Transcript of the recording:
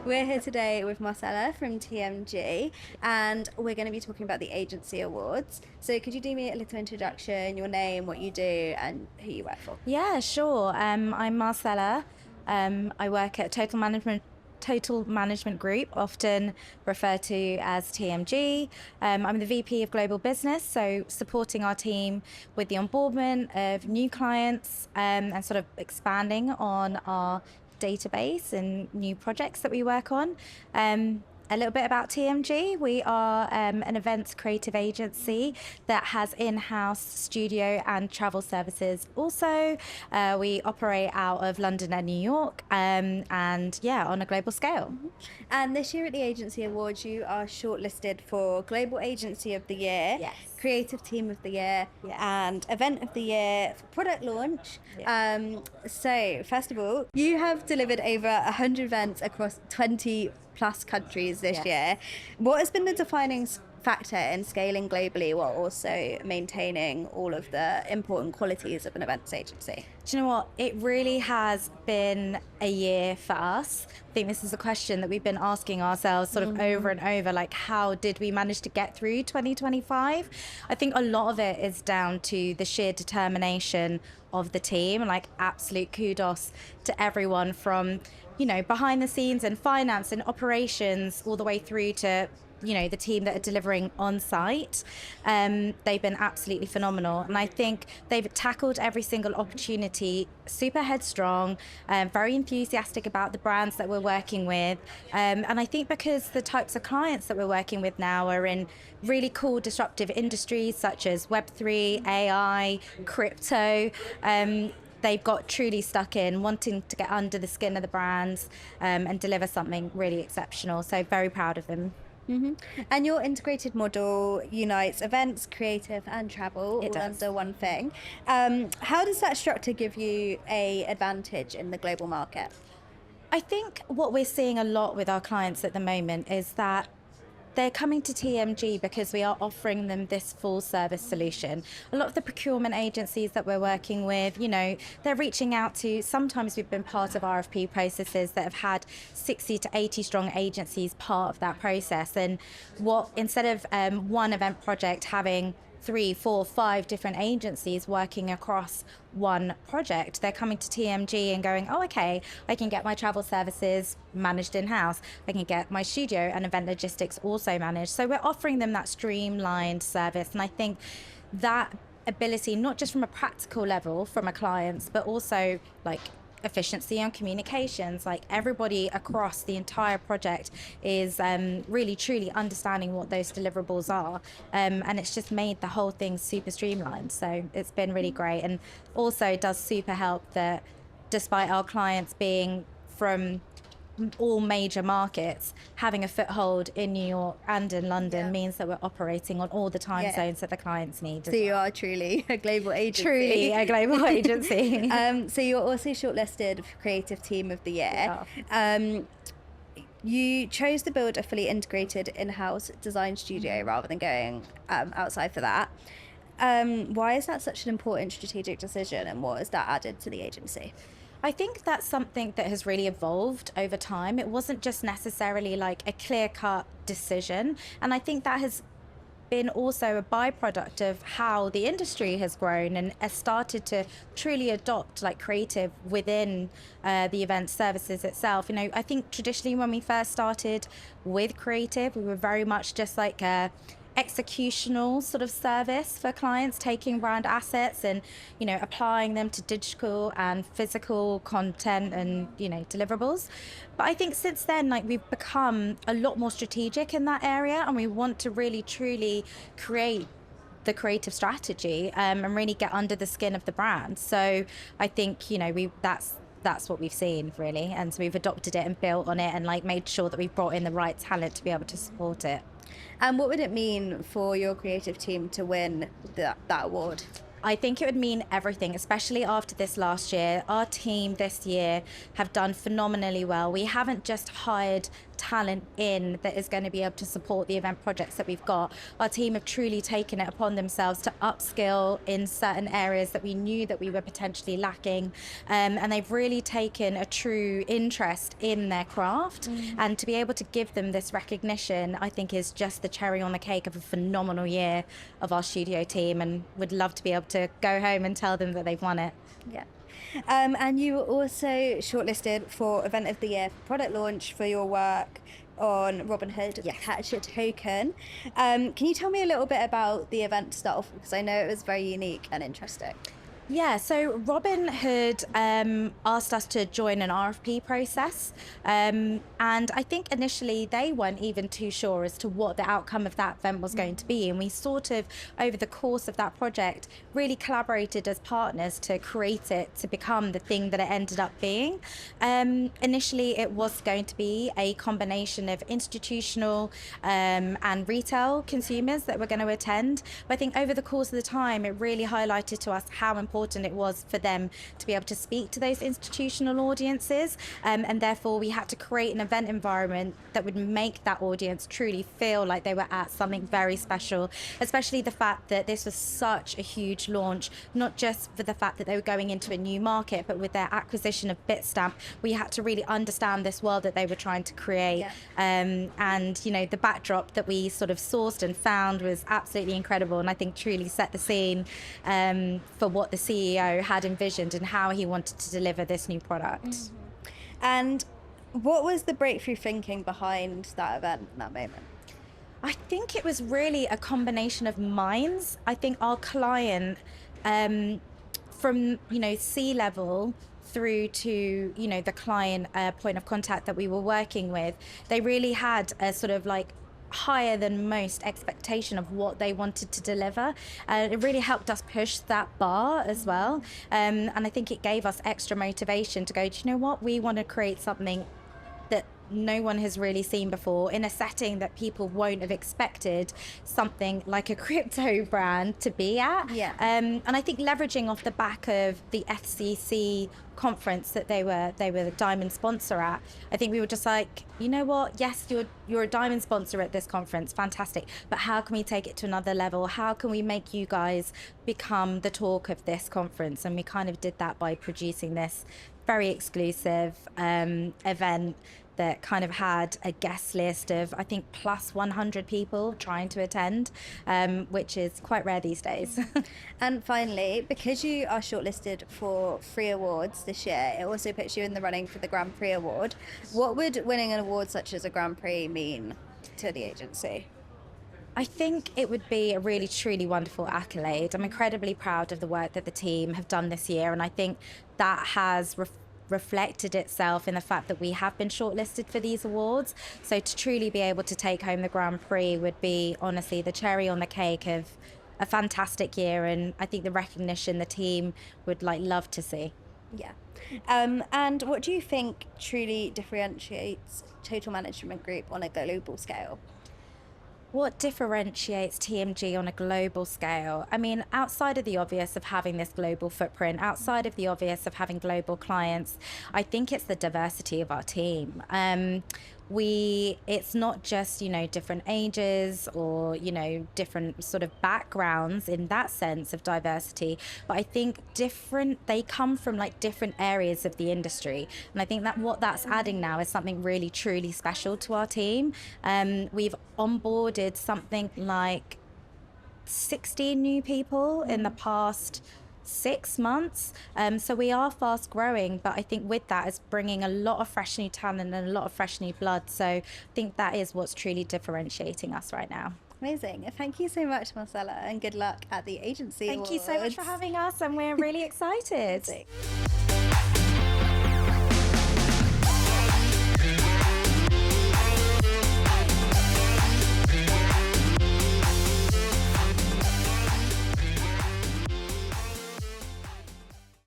We're here today with Marcella from TMG, and we're going to be talking about the agency awards. So could you do me a little introduction, your name, what you do, and who you work for? Yeah, sure. I'm Marcella. I work at Total Management Group, often referred to as TMG. I'm the VP of Global Business, so supporting our team with the onboardment of new clients and sort of expanding on our database and new projects that we work on. A little bit about TMG. We are an events creative agency that has in-house studio and travel services. Also, we operate out of London and New York, and yeah, on a global scale. And this year at the Agency Awards, you are shortlisted for Global Agency of the Year, Yes. Creative Team of the Year, Yes. and Event of the Year for Product Launch. Yes. So, first of all, you have delivered over 100 events across 20 plus countries this Yes. year. What has been the defining factor in scaling globally while also maintaining all of the important qualities of an events agency? Do you know what? It really has been a year for us. I think this is a question that we've been asking ourselves sort of over and over, like how did we manage to get through 2025? I think a lot of it is down to the sheer determination of the team, and like absolute kudos to everyone from, behind the scenes and finance and operations all the way through to the team that are delivering on site. They've been absolutely phenomenal. And I think they've tackled every single opportunity super headstrong, very enthusiastic about the brands that we're working with. And I think because the types of clients that we're working with now are in really cool disruptive industries such as Web3, AI, crypto, they've got truly stuck in wanting to get under the skin of the brands and deliver something really exceptional. So very proud of them. Mm-hmm. And your integrated model unites events, creative and travel all under one thing. How does that structure give you an advantage in the global market? I think what we're seeing a lot with our clients at the moment is that they're coming to TMG because we are offering them this full service solution. A lot of the procurement agencies that we're working with, they're reaching out to, sometimes we've been part of RFP processes that have had 60 to 80 strong agencies part of that process. And instead of one event project having 3, 4, 5 different agencies working across one project, they're coming to TMG and going, oh, okay, I can get my travel services managed in-house. I can get my studio and event logistics also managed. So we're offering them that streamlined service. And I think that ability, not just from a practical level from our clients, but also like efficiency on communications, like everybody across the entire project is really truly understanding what those deliverables are, and it's just made the whole thing super streamlined. So it's been really great, and also does super help that despite our clients being from all major markets, having a foothold in New York and in London means that we're operating on all the time zones that the clients need. So you are truly a global agency. Truly a global agency. So you're also shortlisted for Creative Team of the Year. Yeah. You chose to build a fully integrated in-house design studio rather than going outside for that. Why is that such an important strategic decision, and what has that added to the agency? I think that's something that has really evolved over time. It wasn't just necessarily like a clear-cut decision. And I think that has been also a byproduct of how the industry has grown and has started to truly adopt like creative within the event services itself. I think traditionally when we first started with creative, we were very much just like a executional sort of service for clients, taking brand assets and applying them to digital and physical content and deliverables. But I think since then, like, we've become a lot more strategic in that area, and we want to really truly create the creative strategy and really get under the skin of the brand. So I think that's what we've seen really, and so we've adopted it and built on it and like made sure that we've brought in the right talent to be able to support it. And what would it mean for your creative team to win that award? I think it would mean everything, especially after this last year. Our team this year have done phenomenally well. We haven't just hired talent in that is going to be able to support the event projects that we've got. Our team have truly taken it upon themselves to upskill in certain areas that we knew that we were potentially lacking, and they've really taken a true interest in their craft, and to be able to give them this recognition, I think, is just the cherry on the cake of a phenomenal year of our studio team, and would love to be able to go home and tell them that they've won it. Yeah. And you were also shortlisted for Event of the Year for product launch for your work on Robinhood, Catch a Token. Can you tell me a little bit about the event itself? Because I know it was very unique and interesting. Yeah, so Robinhood asked us to join an RFP process, and I think initially they weren't even too sure as to what the outcome of that event was going to be, and we sort of, over the course of that project, really collaborated as partners to create it to become the thing that it ended up being. Initially it was going to be a combination of institutional and retail consumers that were going to attend, but I think over the course of the time it really highlighted to us how important it was for them to be able to speak to those institutional audiences, and therefore we had to create an event environment that would make that audience truly feel like they were at something very special, especially the fact that this was such a huge launch, not just for the fact that they were going into a new market, but with their acquisition of Bitstamp, we had to really understand this world that they were trying to create. And you know, the backdrop that we sort of sourced and found was absolutely incredible, and I think truly set the scene for what the CEO had envisioned and how he wanted to deliver this new product. And what was the breakthrough thinking behind that event in that moment? I think it was really a combination of minds. I think our client, from C-level through to the client point of contact that we were working with, they really had a sort of like higher than most expectation of what they wanted to deliver. It really helped us push that bar as well, and I think it gave us extra motivation to go, do you know what, we want to create something that no one has really seen before in a setting that people won't have expected something like a crypto brand to be at. And I think leveraging off the back of the FCC conference that they were the diamond sponsor at, I think we were just like, you know what, yes, you're a diamond sponsor at this conference, fantastic, but how can we take it to another level? How can we make you guys become the talk of this conference? And we kind of did that by producing this very exclusive event that kind of had a guest list of, I think, plus 100 people trying to attend, which is quite rare these days. And finally, because you are shortlisted for 3 awards this year, it also puts you in the running for the Grand Prix award. What would winning an award such as a Grand Prix mean to the agency? I think it would be a really, truly wonderful accolade. I'm incredibly proud of the work that the team have done this year, and I think that has reflected itself in the fact that we have been shortlisted for these awards. So to truly be able to take home the Grand Prix would be honestly the cherry on the cake of a fantastic year, and I think the recognition the team would love to see. Yeah. And what do you think truly differentiates Total Management Group on a global scale? What differentiates TMG on a global scale? I mean, outside of the obvious of having this global footprint, outside of the obvious of having global clients, I think it's the diversity of our team. It's not just, different ages or, different sort of backgrounds in that sense of diversity, but I think they come from different areas of the industry. And I think that what that's adding now is something really, truly special to our team. We've onboarded something like 16 new people in the past 6 months, so we are fast growing, but I think with that is bringing a lot of fresh new talent and a lot of fresh new blood, so I think that is what's truly differentiating us right now. Amazing. Thank you so much, Marcella, and good luck at the agency Thank you so much for having us, and we're really excited.